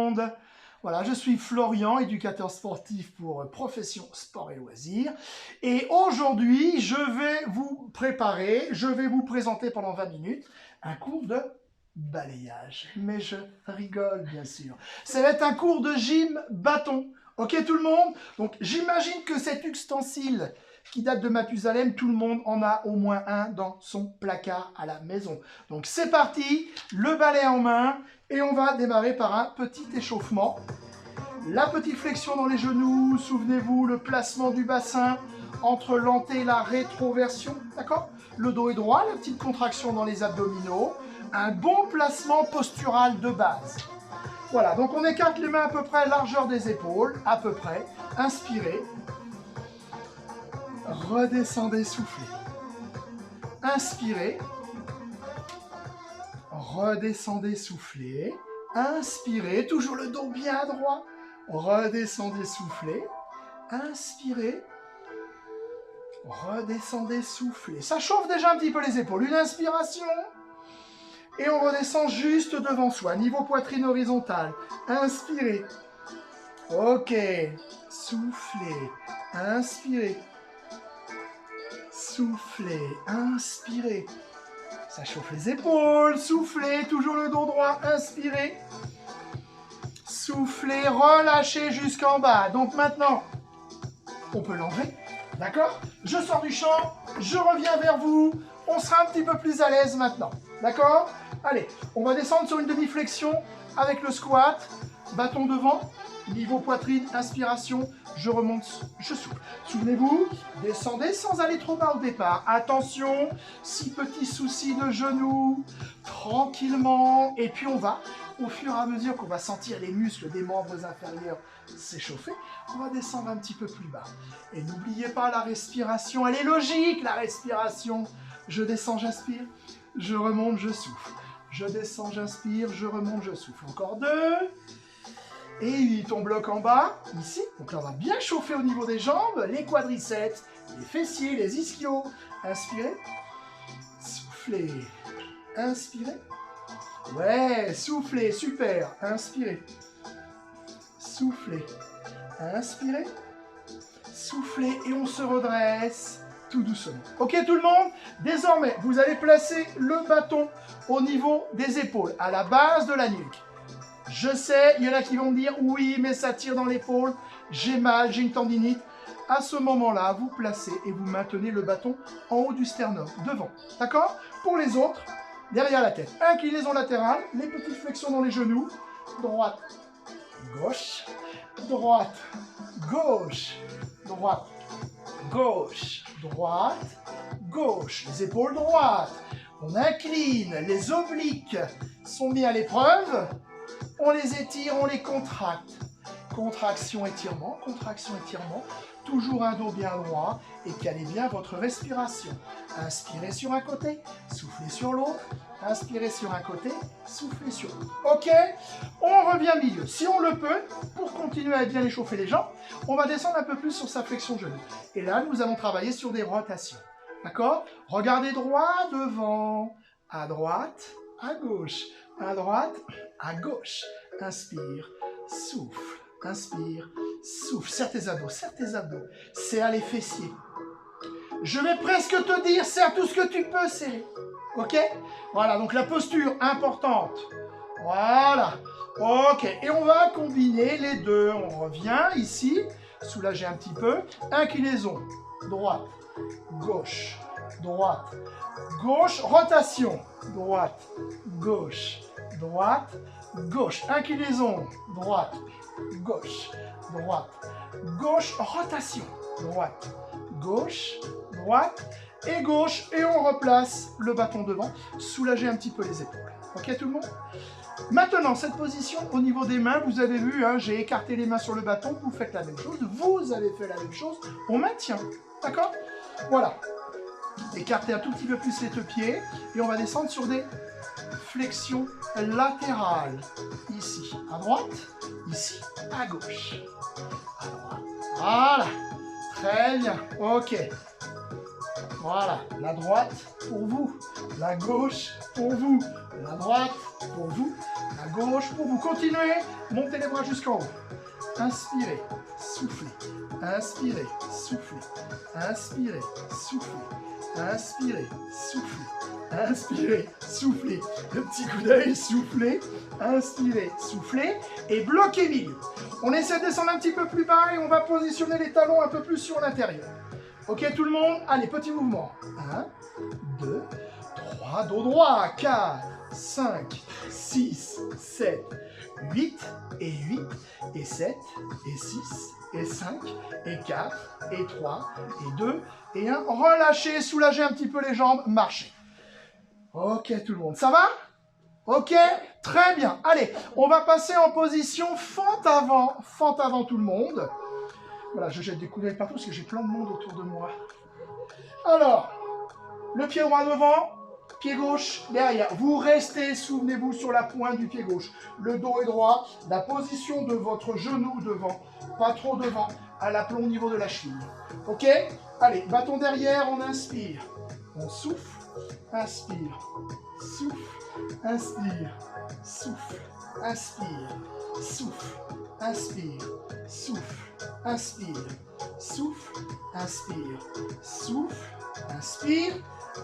monde. Voilà, je suis Florian, éducateur sportif pour Profession Sport et Loisirs. Et aujourd'hui, je vais vous présenter pendant 20 minutes un cours de balayage. Mais je rigole, bien sûr. Ça va être un cours de gym bâton. Ok, tout le monde? Donc, j'imagine que cet ustensile qui date de Mathusalem, tout le monde en a au moins un dans son placard à la maison. Donc, c'est parti, le balai en main, et on va démarrer par un petit échauffement. La petite flexion dans les genoux, souvenez-vous, le placement du bassin entre l'anté et la rétroversion, d'accord? Le dos est droit, la petite contraction dans les abdominaux, un bon placement postural de base. Voilà, donc on écarte les mains à peu près largeur des épaules, à peu près. Inspirez. Redescendez, soufflez. Inspirez. Redescendez, soufflez. Inspirez, toujours le dos bien droit. Redescendez, soufflez. Inspirez. Redescendez, soufflez. Ça chauffe déjà un petit peu les épaules. Une inspiration. Et on redescend juste devant soi. Niveau poitrine horizontale. Inspirez. Ok. Soufflez. Inspirez. Soufflez. Inspirez. Ça chauffe les épaules. Soufflez. Toujours le dos droit. Inspirez. Soufflez. Relâchez jusqu'en bas. Donc maintenant, on peut l'enlever. D'accord? Je sors du champ. Je reviens vers vous. On sera un petit peu plus à l'aise maintenant. D'accord? Allez, on va descendre sur une demi-flexion avec le squat. Bâton devant. Niveau poitrine, inspiration. Je remonte, je souffle. Souvenez-vous, descendez sans aller trop bas au départ. Attention, si petits soucis de genoux, tranquillement. Et puis on va, au fur et à mesure qu'on va sentir les muscles des membres inférieurs s'échauffer, on va descendre un petit peu plus bas. Et n'oubliez pas la respiration, elle est logique la respiration. Je descends, j'inspire, je remonte, je souffle. Je descends, j'inspire, je remonte, je souffle. Encore 2. Et 8, on bloque en bas, ici. Donc là, on va bien chauffer au niveau des jambes, les quadriceps, les fessiers, les ischios. Inspirez. Soufflez. Inspirez. Ouais, soufflez, super. Inspirez. Soufflez. Inspirez. Soufflez et on se redresse tout doucement. Ok tout le monde? Désormais, vous allez placer le bâton au niveau des épaules, à la base de la nuque. Je sais, il y en a qui vont me dire, oui, mais ça tire dans l'épaule, j'ai mal, j'ai une tendinite. À ce moment-là, vous placez et vous maintenez le bâton en haut du sternum, devant. D'accord? Pour les autres, derrière la tête. Inclinaison latérale, les petites flexions dans les genoux. Droite, gauche, droite, gauche, droite, gauche, droite, gauche. Les épaules droites. On incline, les obliques sont mis à l'épreuve. On les étire, on les contracte. Contraction, étirement, toujours un dos bien droit et calez bien votre respiration. Inspirez sur un côté, soufflez sur l'autre, inspirez sur un côté, soufflez sur l'autre. Ok? On revient milieu. Si on le peut, pour continuer à bien échauffer les jambes, on va descendre un peu plus sur sa flexion genou. Et là, nous allons travailler sur des rotations. D'accord? Regardez droit devant, à droite, à gauche, à droite, à gauche. Inspire, souffle, inspire, souffle. Serre tes abdos, serre les fessiers. Je vais presque te dire, serre tout ce que tu peux serrer. Ok? Voilà, donc la posture importante. Voilà. Ok, et on va combiner les deux. On revient ici, soulager un petit peu. Inclinaison, droite, gauche, droite, gauche, rotation, droite, gauche, droite, gauche, inclinaison, droite, gauche, rotation, droite, gauche, et gauche, et on replace le bâton devant, soulager un petit peu les épaules. Ok tout le monde? Maintenant, cette position, au niveau des mains, vous avez vu, hein, j'ai écarté les mains sur le bâton, vous faites la même chose, vous avez fait la même chose, on maintient, d'accord? Voilà. Écartez un tout petit peu plus les deux pieds, et on va descendre sur des flexion latérale. Ici, à droite. Ici, à gauche. À droite. Voilà. Très bien. Ok. Voilà. La droite pour vous. La gauche pour vous. La droite pour vous. À gauche, pour vous continuer, montez les bras jusqu'en haut. Inspirez, soufflez. Inspirez, soufflez. Inspirez, soufflez. Inspirez, soufflez. Inspirez, soufflez. Le petit coup d'œil, soufflez. Inspirez, soufflez. Et bloquez milieu. On essaie de descendre un petit peu plus bas et on va positionner les talons un peu plus sur l'intérieur. Ok tout le monde? Allez, petit mouvement. 1, 2, 3, dos droit. 4, 5, 6, 7, 8, et 8, et 7, et 6, et 5, et 4, et 3, et 2, et 1. Relâchez, soulagez un petit peu les jambes, marchez. Ok tout le monde, ça va? Ok, très bien. Allez, on va passer en position fente avant tout le monde. Voilà, je jette des coups d'œil partout parce que j'ai plein de monde autour de moi. Alors, le pied droit devant, pied gauche derrière. Vous restez, souvenez-vous, sur la pointe du pied gauche. Le dos est droit, la position de votre genou devant, pas trop devant, à l'aplomb au niveau de la cheville. Ok? Allez, bâton derrière, on inspire. On souffle, inspire, souffle, inspire, souffle, inspire, souffle, inspire, souffle, inspire, souffle, inspire, souffle, inspire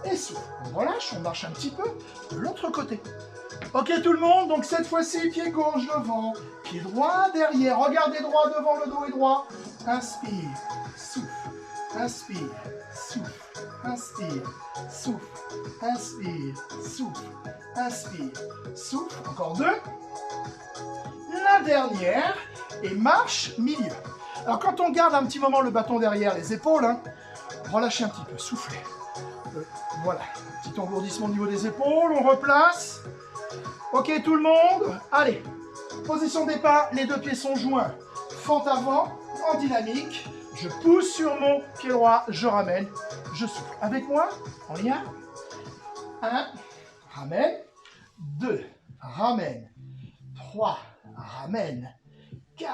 et souffle. On relâche, on marche un petit peu de l'autre côté. Ok tout le monde, donc cette fois-ci, pied gauche devant, pied droit derrière. Regardez droit devant, le dos est droit. Inspire, souffle, inspire, souffle, inspire, souffle, inspire, souffle, inspire, souffle. Encore 2. La dernière, et marche milieu. Alors quand on garde un petit moment le bâton derrière les épaules, relâchez un petit peu, soufflez. Voilà, petit engourdissement au niveau des épaules, on replace. Ok tout le monde, allez, position de départ, les deux pieds sont joints. Fente avant, en dynamique, je pousse sur mon pied droit, je ramène, je souffle. Avec moi, on y a 1, ramène, 2, ramène, 3, ramène, 4,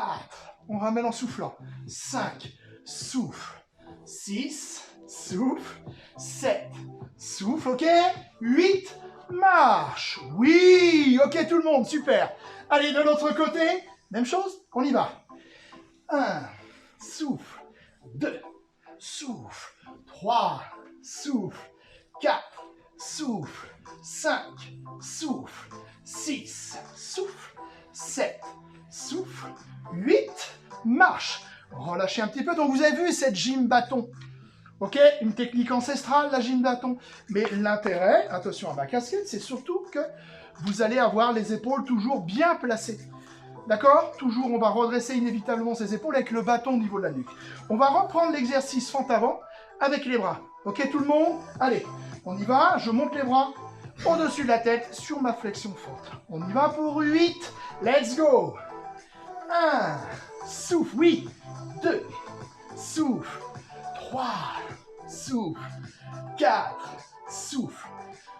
on ramène en soufflant, 5, souffle, 6, souffle, 7, souffle, ok, 8, marche, oui, ok tout le monde, super. Allez, de l'autre côté, même chose, on y va. 1, souffle, 2, souffle, 3, souffle, 4, souffle, 5, souffle, 6, souffle, 7, souffle, 8, marche. Relâchez un petit peu. Donc vous avez vu cette gym bâton. Ok, une technique ancestrale, la gym bâton. Mais l'intérêt, attention à ma casquette, c'est surtout que vous allez avoir les épaules toujours bien placées. D'accord? Toujours, on va redresser inévitablement ses épaules avec le bâton au niveau de la nuque. On va reprendre l'exercice fente avant avec les bras. Ok tout le monde? Allez, on y va. Je monte les bras au-dessus de la tête sur ma flexion fente. On y va pour 8. Let's go. 1, souffle, oui. 2, souffle. 3, souffle. 4, souffle.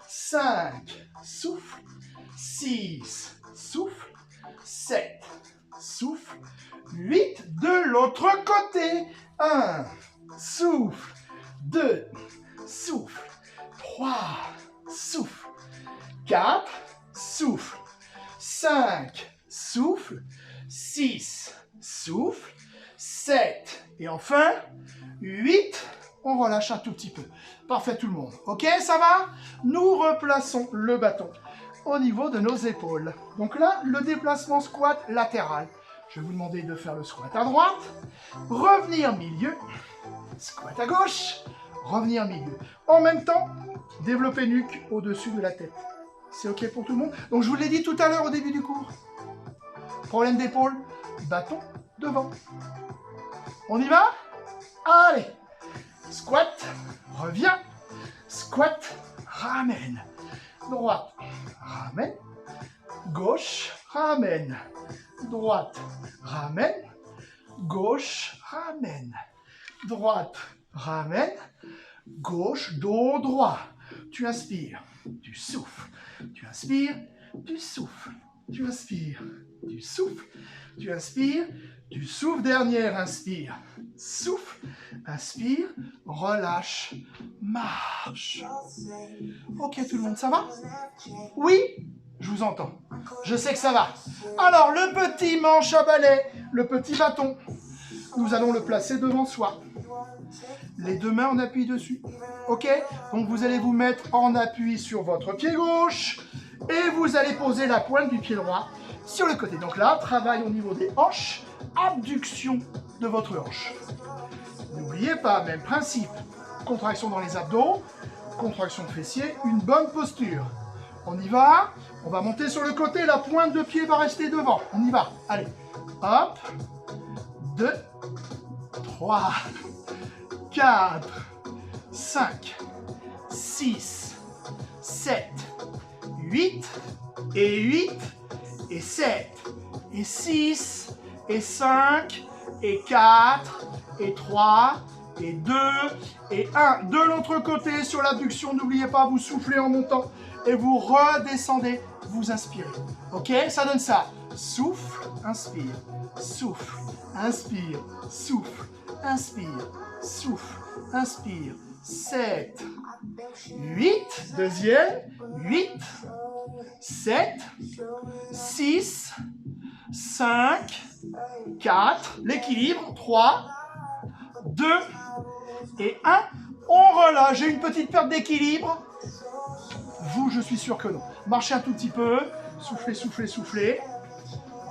5, souffle. 6, souffle. 7, souffle. 8, de l'autre côté. 1, souffle. 2, souffle. 3, souffle. 4, souffle. 5, souffle. 6, souffle. 7, et enfin, 8, on relâche un tout petit peu. Parfait tout le monde. Ok, ça va? Nous replaçons le bâton au niveau de nos épaules. Donc là, le déplacement squat latéral. Je vais vous demander de faire le squat à droite, revenir milieu, squat à gauche, revenir milieu. En même temps, développer nuque au-dessus de la tête. C'est ok pour tout le monde? Donc je vous l'ai dit tout à l'heure au début du cours. Problème d'épaule, bâton devant. On y va? Allez, squat, reviens, squat, ramène, droite, ramène, gauche, ramène, droite, ramène, gauche, ramène, droite, ramène, gauche, dos droit. Tu inspires, tu souffles, tu inspires, tu souffles, tu inspires, tu souffles, tu inspires, tu souffles, dernière, inspire, souffle, inspire, relâche, marche. Ok tout le monde, ça va? Oui? Je vous entends. Je sais que ça va. Alors, le petit manche à balai, le petit bâton, nous allons le placer devant soi. Les deux mains en appui dessus. Ok? Donc, vous allez vous mettre en appui sur votre pied gauche et vous allez poser la pointe du pied droit sur le côté. Donc là, travail au niveau des hanches, abduction de votre hanche. N'oubliez pas, même principe. Contraction dans les abdos, contraction de fessiers, une bonne posture. On y va. On va monter sur le côté, la pointe de pied va rester devant. On y va. Allez. Hop. 2, 3, 4, 5, 6, 7, 8, et 8, et 7, et 6, et 5, et 4, et 3, et 2, et 1. De l'autre côté, sur l'abduction, n'oubliez pas, vous soufflez en montant, et vous redescendez, vous inspirez. Ok? Ça donne ça. Souffle, inspire, souffle, inspire, souffle, inspire, souffle, inspire. 7, 8, deuxième, 8, 7, 6, 5, 4, l'équilibre, 3, 2 et 1. On relâche. J'ai une petite perte d'équilibre. Vous, je suis sûr que non. Marchez un tout petit peu. Soufflez, soufflez, soufflez.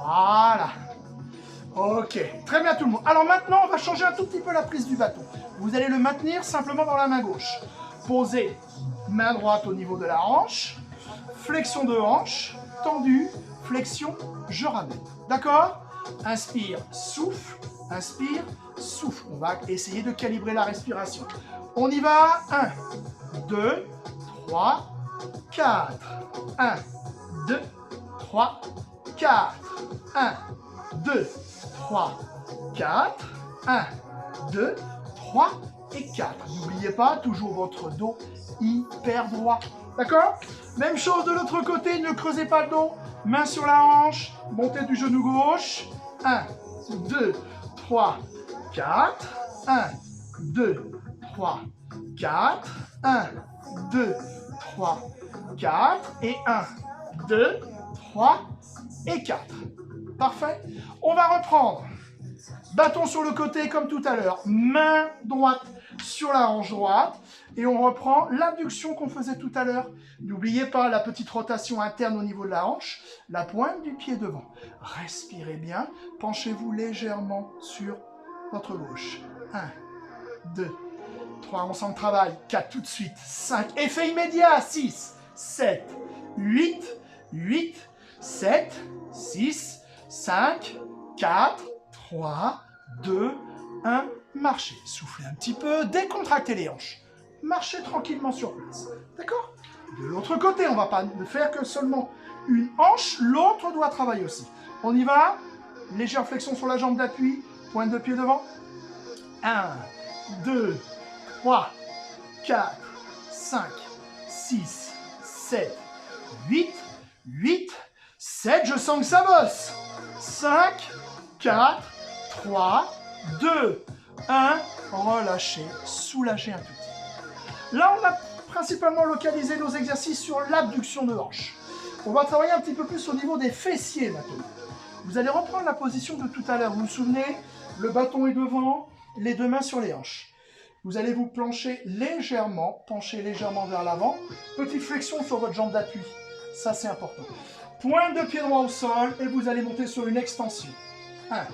Voilà. Ok. Très bien tout le monde. Alors maintenant, on va changer un tout petit peu la prise du bâton. Vous allez le maintenir simplement dans la main gauche. Posez main droite au niveau de la hanche. Flexion de hanche. Tendu. Flexion. Je ramène. D'accord? Inspire, souffle. Inspire, souffle. On va essayer de calibrer la respiration. On y va. 1, 2, 3, 4. 1, 2, 3, 4. 1, 2, 3, 4. 1, 2, 3 et 4. N'oubliez pas, toujours votre dos hyper droit. D'accord? Même chose de l'autre côté, ne creusez pas le dos. Main sur la hanche, montée du genou gauche. 1, 2, 3, 4. 1, 2, 3, 4. 1, 2, 3, 4. Et 1, 2, 3 et 4. Parfait. On va reprendre. Bâton sur le côté comme tout à l'heure. Main droite sur la hanche droite. Et on reprend l'abduction qu'on faisait tout à l'heure. N'oubliez pas la petite rotation interne au niveau de la hanche. La pointe du pied devant. Respirez bien. Penchez-vous légèrement sur votre gauche. 1, 2, 3. On sent le travail. 4 tout de suite. 5. Effet immédiat. 6, 7, 8, 8, 7, 6, 5, 4, 3, 2, 1. Marchez. Soufflez un petit peu. Décontractez les hanches. Marchez tranquillement sur place. D'accord? De l'autre côté, on ne va pas ne faire que seulement une hanche. L'autre doit travailler aussi. On y va. Légère flexion sur la jambe d'appui. Pointe de pied devant. 1, 2, 3, 4, 5, 6, 7, 8, 8, 7. Je sens que ça bosse. 5, 4, 3, 2, 1. Relâchez. Soulagez un tout petit peu. Là, on a principalement localisé nos exercices sur l'abduction de hanche. On va travailler un petit peu plus au niveau des fessiers maintenant. Vous allez reprendre la position de tout à l'heure. Vous vous souvenez, le bâton est devant, les deux mains sur les hanches. Vous allez vous pencher légèrement vers l'avant. Petite flexion sur votre jambe d'appui. Ça, c'est important. Pointe de pied droit au sol et vous allez monter sur une extension. 1,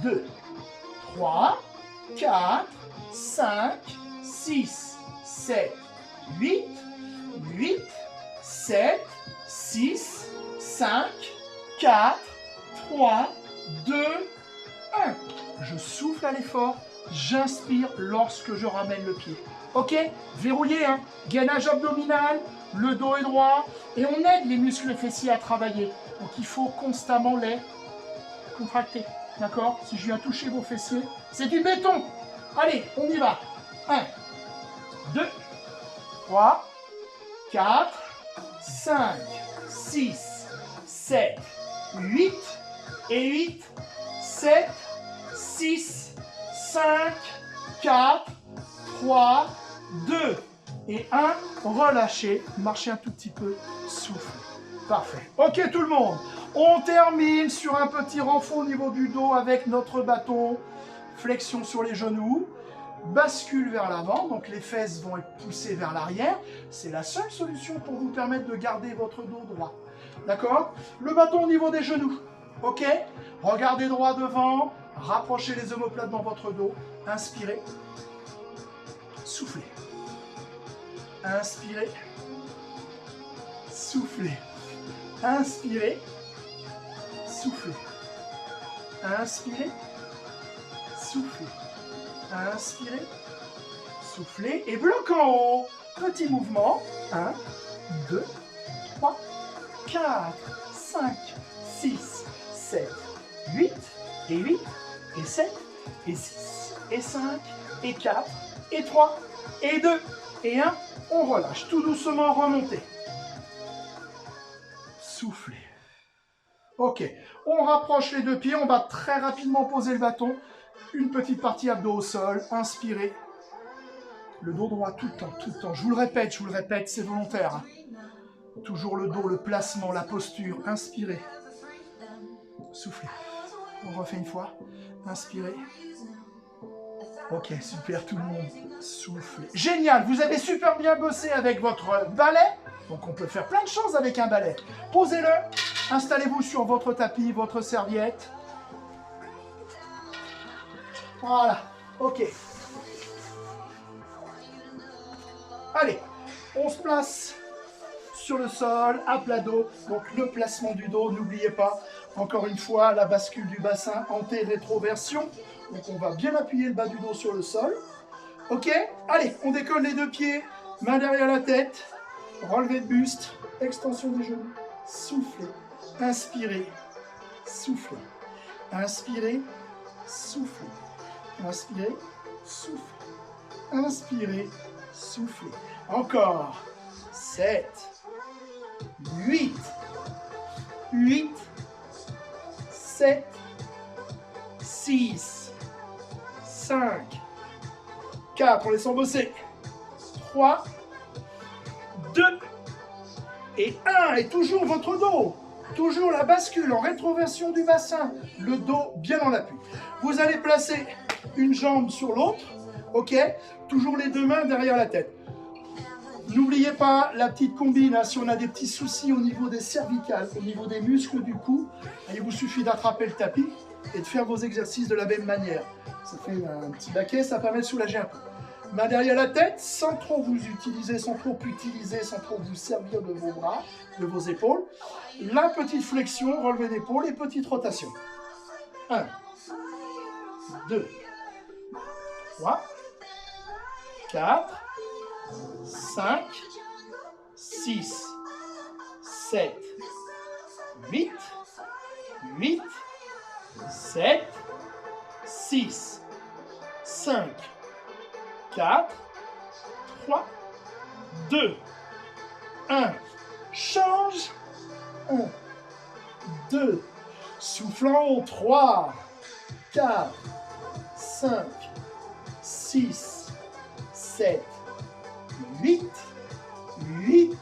2, 3, 4, 5, 6, 7, 8, 8, 7, 6, 5, 4, 3, 2, 1. Je souffle à l'effort, j'inspire lorsque je ramène le pied. Ok? Verrouillé, hein? Gainage abdominal, le dos est droit, et on aide les muscles fessiers à travailler. Donc il faut constamment les contracter. D'accord? Si je viens toucher vos fessiers, c'est du béton. Allez, on y va. 1, 2, 3, 4, 5, 6, 7, 8, et 8, 7, 6, 5, 4, 3, 2 et 1. Relâchez, marchez un tout petit peu, soufflez. Parfait. Ok tout le monde, on termine sur un petit renfort au niveau du dos avec notre bâton. Flexion sur les genoux. Bascule vers l'avant, donc les fesses vont être poussées vers l'arrière. C'est la seule solution pour vous permettre de garder votre dos droit. D'accord? Le bâton au niveau des genoux. Ok? Regardez droit devant. Rapprochez les omoplates dans votre dos. Inspirez. Soufflez. Inspirez. Soufflez. Inspirez. Soufflez. Inspirez. Soufflez. Inspirez. Soufflez. Et bloc en haut. Petit mouvement. 1, 2, 3, 4, 5, 6, 7, 8. Et 8. Et 7. Et 6. Et 5. Et 4. Et 3. Et 2. Et 1. On relâche. Tout doucement, remontez. Soufflez. Ok. On rapproche les deux pieds. On va très rapidement poser le bâton. Une petite partie abdos au sol. Inspirez. Le dos droit tout le temps, tout le temps. Je vous le répète, c'est volontaire. Toujours le dos, le placement, la posture. Inspirez. Soufflez. On refait une fois. Inspirez. Ok, super tout le monde. Soufflez. Génial, vous avez super bien bossé avec votre balai. Donc on peut faire plein de choses avec un balai. Posez-le. Installez-vous sur votre tapis, votre serviette. Voilà, ok. Allez, on se place sur le sol, à plat dos. Donc le placement du dos, n'oubliez pas, encore une fois, la bascule du bassin, anté-rétroversion. Donc on va bien appuyer le bas du dos sur le sol. Ok, allez, on décolle les deux pieds, main derrière la tête, relevé de buste, extension des genoux, soufflez, inspirez, soufflez, inspirez, soufflez. Inspirez, soufflez. Inspirez, soufflez. Encore. 7, 8, 8, 7, 6, 5, 4, on les sent bosser. 3, 2 et 1. Et toujours votre dos. Toujours la bascule en rétroversion du bassin. Le dos bien en appui. Vous allez placer une jambe sur l'autre, ok? Toujours les deux mains derrière la tête. N'oubliez pas la petite combine, hein, si on a des petits soucis au niveau des cervicales, au niveau des muscles du cou, il vous suffit d'attraper le tapis et de faire vos exercices de la même manière. Ça fait un petit baquet, ça permet de soulager un peu. Main derrière la tête, sans trop vous utiliser, sans trop vous servir de vos bras, de vos épaules. La petite flexion, relevé d'épaule et petite rotation. 1, 2, 3, 4, 5, 6, 7, 8, 8, 7, 6, 5, 4, 3, 2, 1. Change. 1, 2, soufflant. 3, 4, 5, 6, 7, 8, 8,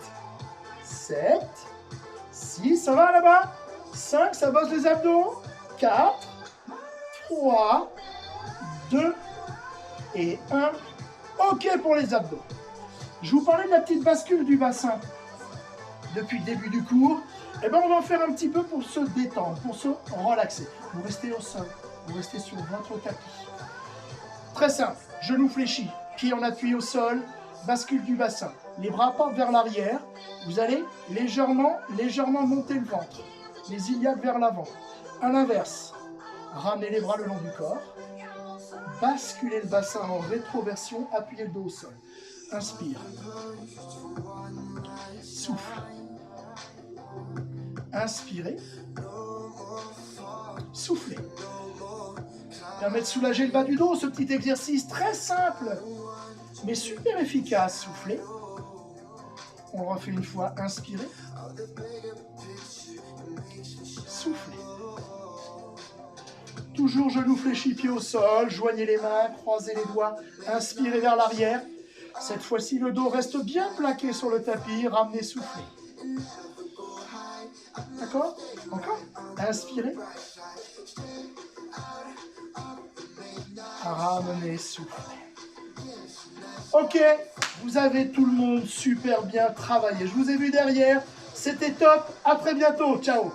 7, 6, ça va là-bas? 5, ça bosse les abdos. 4, 3, 2 et 1. Ok pour les abdos. Je vous parlais de la petite bascule du bassin depuis le début du cours. Eh bien, on va en faire un petit peu pour se détendre, pour se relaxer. Vous restez au sol, vous restez sur votre tapis. Très simple, genoux fléchis, pieds en appui au sol, bascule du bassin. Les bras portent vers l'arrière. Vous allez légèrement monter le ventre. Les iliaques vers l'avant. À l'inverse, ramenez les bras le long du corps. Basculez le bassin en rétroversion, appuyez le dos au sol. Inspire. Souffle. Inspirez. Soufflez. Permet de soulager le bas du dos, ce petit exercice très simple, mais super efficace. Soufflez. On refait une fois. Inspirez. Soufflez. Toujours genoux fléchis, pieds au sol. Joignez les mains, croisez les doigts. Inspirez vers l'arrière. Cette fois-ci, le dos reste bien plaqué sur le tapis. Ramenez, soufflez. D'accord? Encore? Inspirez. Ramenez, soufflez. Ok, vous avez tout le monde super bien travaillé. Je vous ai vu derrière. C'était top. À très bientôt. Ciao.